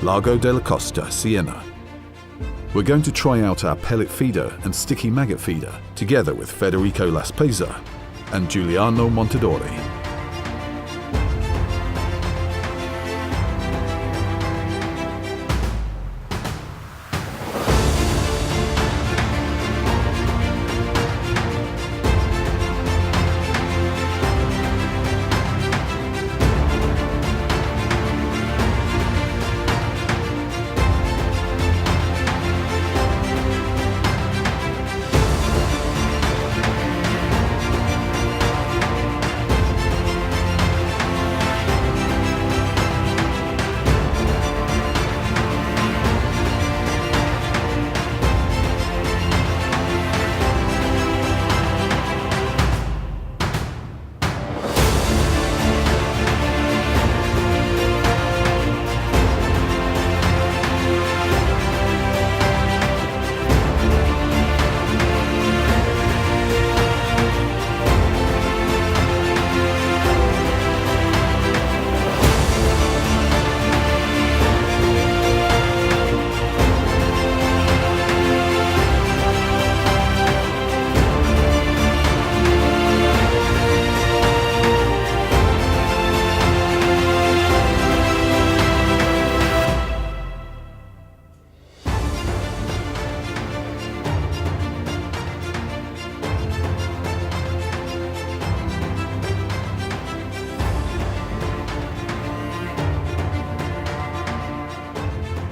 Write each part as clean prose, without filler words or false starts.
Lago della Costa, Siena. We're going to try out our pellet feeder and sticky maggot feeder together with Federico Laspesa and Giuliano Montadori.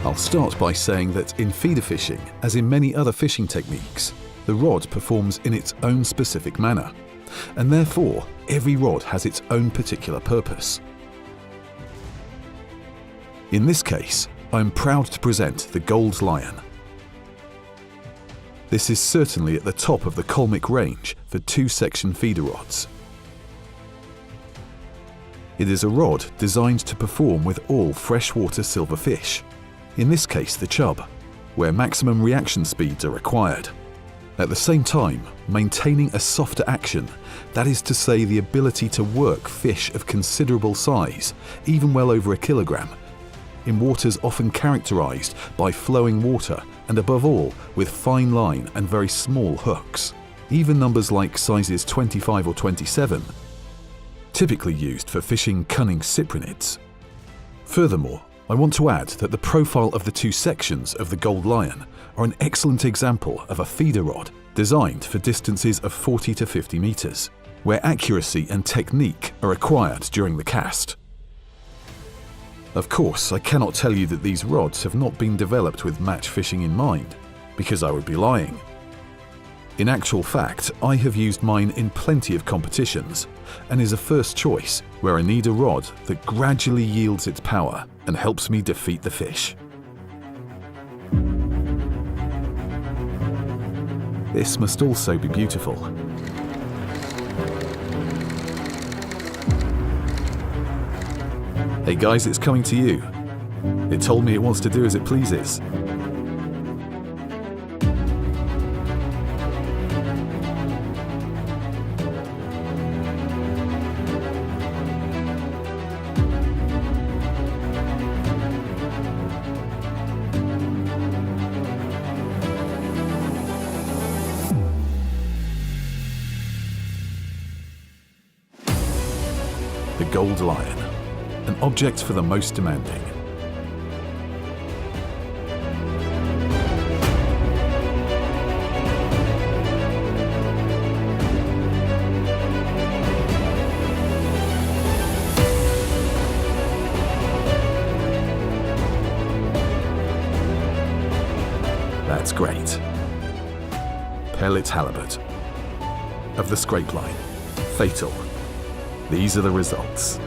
I'll start by saying that in feeder fishing, as in many other fishing techniques, the rod performs in its own specific manner, and therefore every rod has its own particular purpose. In this case, I'm proud to present the Gold Lion. This is certainly at the top of the Colmic range for two-section feeder rods. It is a rod designed to perform with all freshwater silver fish, in this case the chub, where maximum reaction speeds are required. At the same time, maintaining a softer action, that is to say the ability to work fish of considerable size, even well over a kilogram, in waters often characterized by flowing water and above all with fine line and very small hooks, even numbers like sizes 25 or 27, typically used for fishing cunning cyprinids. Furthermore, I want to add that the profile of the two sections of the Gold Lion are an excellent example of a feeder rod designed for distances of 40 to 50 meters, where accuracy and technique are required during the cast. Of course, I cannot tell you that these rods have not been developed with match fishing in mind, because I would be lying. In actual fact, I have used mine in plenty of competitions, and is a first choice where I need a rod that gradually yields its power and helps me defeat the fish. This must also be beautiful. Hey guys, it's coming to you. It told me it wants to do as it pleases. The Gold Lion, an object for the most demanding. That's great. Pellet halibut. Of the scrape line. Fatal. These are the results.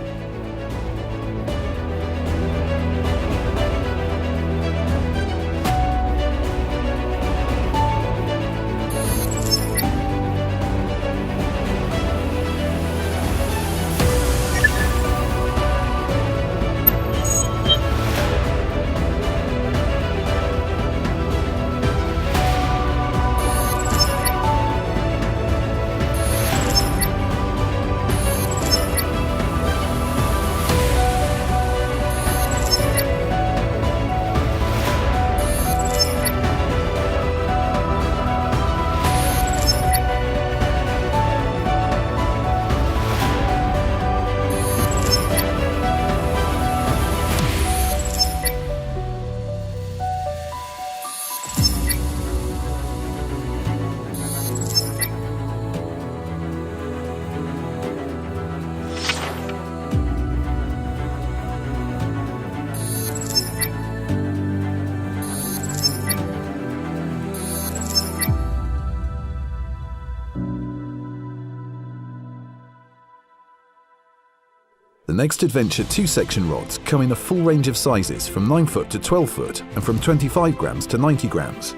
The Next Adventure 2-section rods come in a full range of sizes from 9 foot to 12 foot and from 25 grams to 90 grams.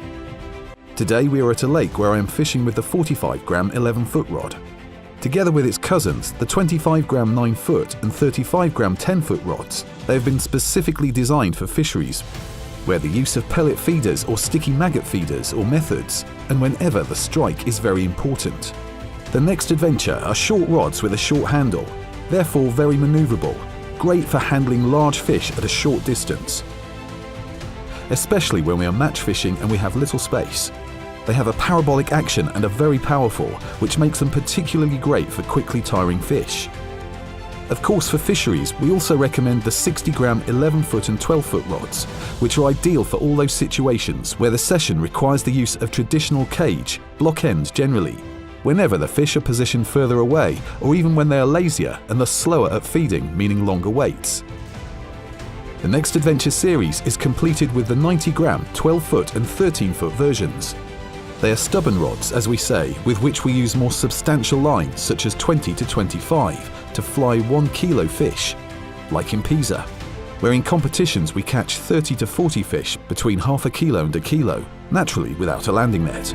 Today we are at a lake where I am fishing with the 45 gram 11 foot rod. Together with its cousins, the 25 gram 9 foot and 35 gram 10 foot rods, they have been specifically designed for fisheries where the use of pellet feeders or sticky maggot feeders or methods, and whenever the strike is very important. The Next Adventure are short rods with a short handle, therefore very manoeuvrable, great for handling large fish at a short distance, especially when we are match fishing and we have little space. They have a parabolic action and are very powerful, which makes them particularly great for quickly tiring fish. Of course, for fisheries, we also recommend the 60 gram 11 foot and 12 foot rods, which are ideal for all those situations where the session requires the use of traditional cage, block end generally, whenever the fish are positioned further away or even when they are lazier and thus slower at feeding, meaning longer waits. The Next Adventure series is completed with the 90 gram, 12 foot and 13 foot versions. They are stubborn rods, as we say, with which we use more substantial lines such as 20 to 25 to fly 1 kilo fish, like in Pisa, where in competitions we catch 30 to 40 fish between half a kilo and a kilo, naturally without a landing net.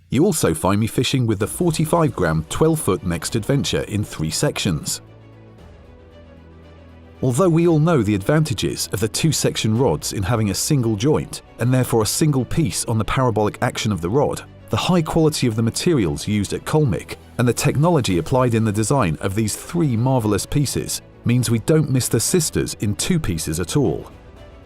You also find me fishing with the 45 gram 12 foot Next Adventure in 3 sections. Although we all know the advantages of the 2-section rods in having a single joint and therefore a single piece on the parabolic action of the rod, the high quality of the materials used at Colmick and the technology applied in the design of these 3 marvellous pieces means we don't miss the sisters in 2 pieces at all.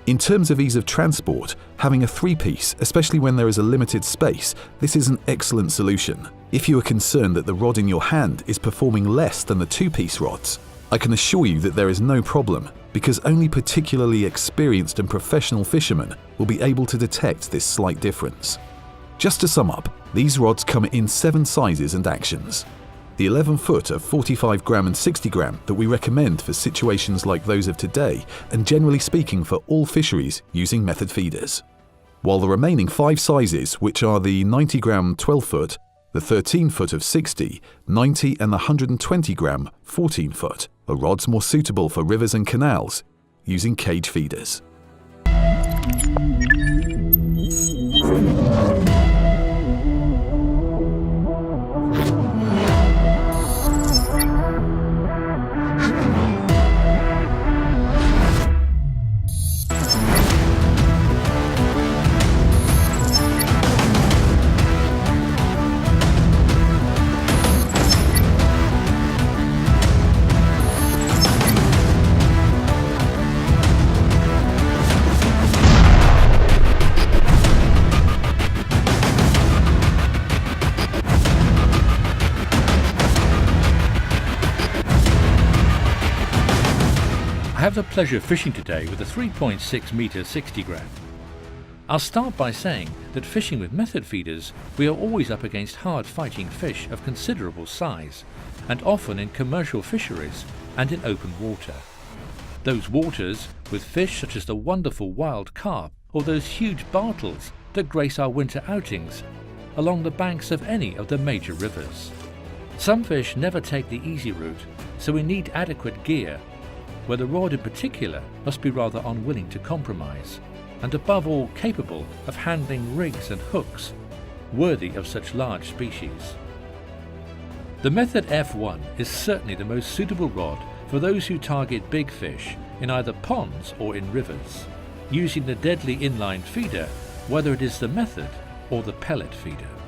In terms of ease of transport, having a 3-piece, especially when there is a limited space, this is an excellent solution. If you are concerned that the rod in your hand is performing less than the 2-piece rods, I can assure you that there is no problem, because only particularly experienced and professional fishermen will be able to detect this slight difference. Just to sum up, these rods come in 7 sizes and actions. The 11 foot of 45 gram and 60 gram that we recommend for situations like those of today, and generally speaking for all fisheries using method feeders. While the remaining 5 sizes, which are the 90 gram 12 foot, the 13 foot of 60, 90 and the 120 gram 14 foot, are rods more suitable for rivers and canals using cage feeders. I have the pleasure of fishing today with a 3.6 metre 60 gram. I'll start by saying that fishing with method feeders, we are always up against hard fighting fish of considerable size, and often in commercial fisheries and in open water. Those waters with fish such as the wonderful wild carp or those huge bartles that grace our winter outings along the banks of any of the major rivers. Some fish never take the easy route, so we need adequate gear, where the rod in particular must be rather unwilling to compromise, and above all capable of handling rigs and hooks worthy of such large species. The Method F1 is certainly the most suitable rod for those who target big fish in either ponds or in rivers, using the deadly inline feeder, whether it is the Method or the pellet feeder.